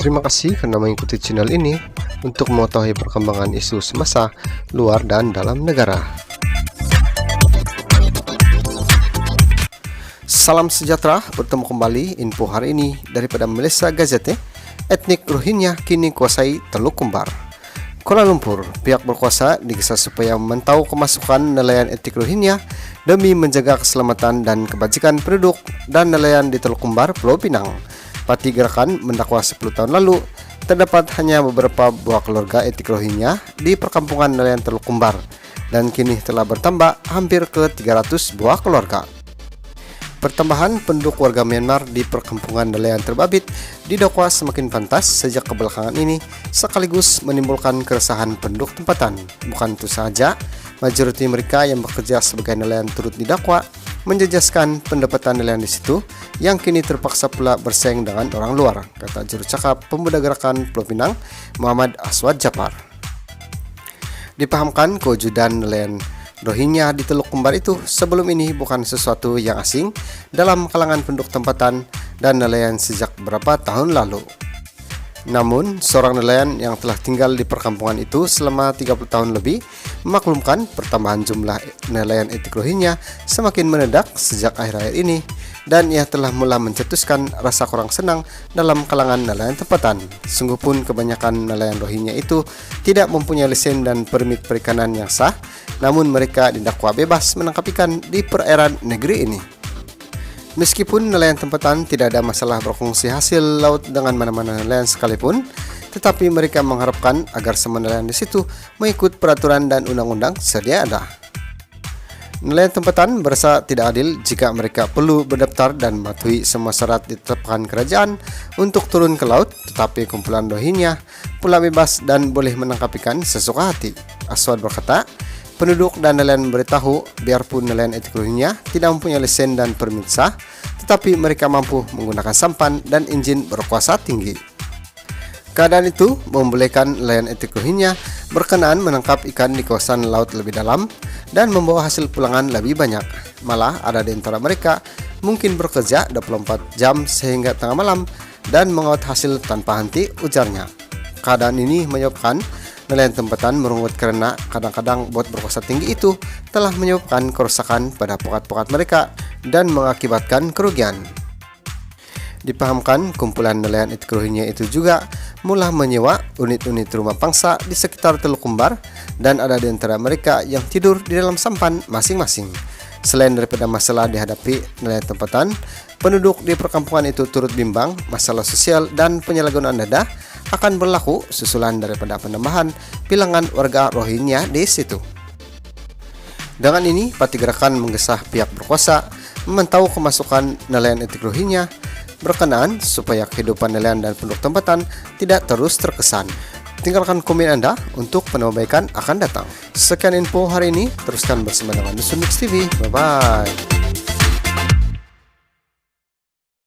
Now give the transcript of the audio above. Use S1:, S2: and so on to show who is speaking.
S1: Terima kasih karena mengikuti channel ini untuk mengetahui perkembangan isu semasa, luar dan dalam negara. Salam sejahtera, bertemu kembali info hari ini daripada Malaysia Gazette. Etnik Rohingya kini kuasai Teluk Kembar. Kuala Lumpur, pihak berkuasa digesa supaya memantau kemasukan nelayan etnik Rohingya demi menjaga keselamatan dan kebajikan penduduk dan nelayan di Teluk Kembar, Pulau Pinang. Parti Gerakan mendakwa 10 tahun lalu terdapat hanya beberapa buah keluarga etnik Rohingya di perkampungan nelayan Teluk Kembar dan kini telah bertambah hampir ke 300 buah keluarga. Pertambahan penduduk warga Myanmar di perkampungan nelayan terbabit didakwa semakin pantas sejak kebelakangan ini, sekaligus menimbulkan keresahan penduduk tempatan. Bukan itu saja, majoriti mereka yang bekerja sebagai nelayan turut didakwa menjejaskan pendapatan nelayan di situ yang kini terpaksa pula bersaing dengan orang luar, kata juru cakap Pemuda Gerakan Pulau Pinang, Muhammad Aswad Japar. Dipahamkan kewujudan nelayan Rohingya di Teluk Kembar itu sebelum ini bukan sesuatu yang asing dalam kalangan penduduk tempatan dan nelayan sejak beberapa tahun lalu. Namun, seorang nelayan yang telah tinggal di perkampungan itu selama 30 tahun lebih memaklumkan pertambahan jumlah nelayan etnik Rohingya semakin mendadak sejak akhir-akhir ini, dan ia telah mulai mencetuskan rasa kurang senang dalam kalangan nelayan tempatan. Sungguh pun kebanyakan nelayan Rohingya itu tidak mempunyai lesen dan permit perikanan yang sah, namun mereka didakwa bebas menangkap ikan di perairan negeri ini. Meskipun nelayan tempatan tidak ada masalah berfungsi hasil laut dengan mana-mana nelayan sekalipun, tetapi mereka mengharapkan agar semua nelayan di situ mengikut peraturan dan undang-undang sedia ada. Nelayan tempatan merasa tidak adil jika mereka perlu berdaftar dan mematuhi semua syarat ditetapkan kerajaan untuk turun ke laut, tetapi kumpulan Rohingya pula bebas dan boleh menangkap ikan sesuka hati. Aswad berkata, penduduk dan nelayan beritahu biarpun nelayan etnik Rohingya tidak mempunyai lesen dan permit sah, tetapi mereka mampu menggunakan sampan dan izin berkuasa tinggi. Keadaan itu membolehkan nelayan etnik Rohingya berkenaan menangkap ikan di kawasan laut lebih dalam dan membawa hasil pulangan lebih banyak. Malah ada di antara mereka mungkin bekerja 24 jam sehingga tengah malam dan mengaut hasil tanpa henti, ujarnya. Keadaan ini menyebabkan nelayan tempatan merungut karena kadang-kadang bot berkuasa tinggi itu telah menyebabkan kerusakan pada pokat-pokat mereka dan mengakibatkan kerugian. Dipahamkan kumpulan nelayan etnik Rohingya itu juga mulai menyewa unit-unit rumah pangsa di sekitar Teluk Kembar dan ada di antara mereka yang tidur di dalam sampan masing-masing. Selain daripada masalah dihadapi nelayan tempatan, penduduk di perkampungan itu turut bimbang masalah sosial dan penyalahgunaan dana akan berlaku susulan daripada penambahan bilangan warga Rohingya di situ. Dengan ini, Parti Gerakan menggesah pihak berkuasa memantau kemasukan nelayan etnik Rohingya berkenaan supaya kehidupan nelayan dan penduduk tempatan tidak terus terkesan. Tinggalkan komen Anda untuk penambahbaikan akan datang. Sekian info hari ini, teruskan bersama dengan Nusumix TV. Bye-bye.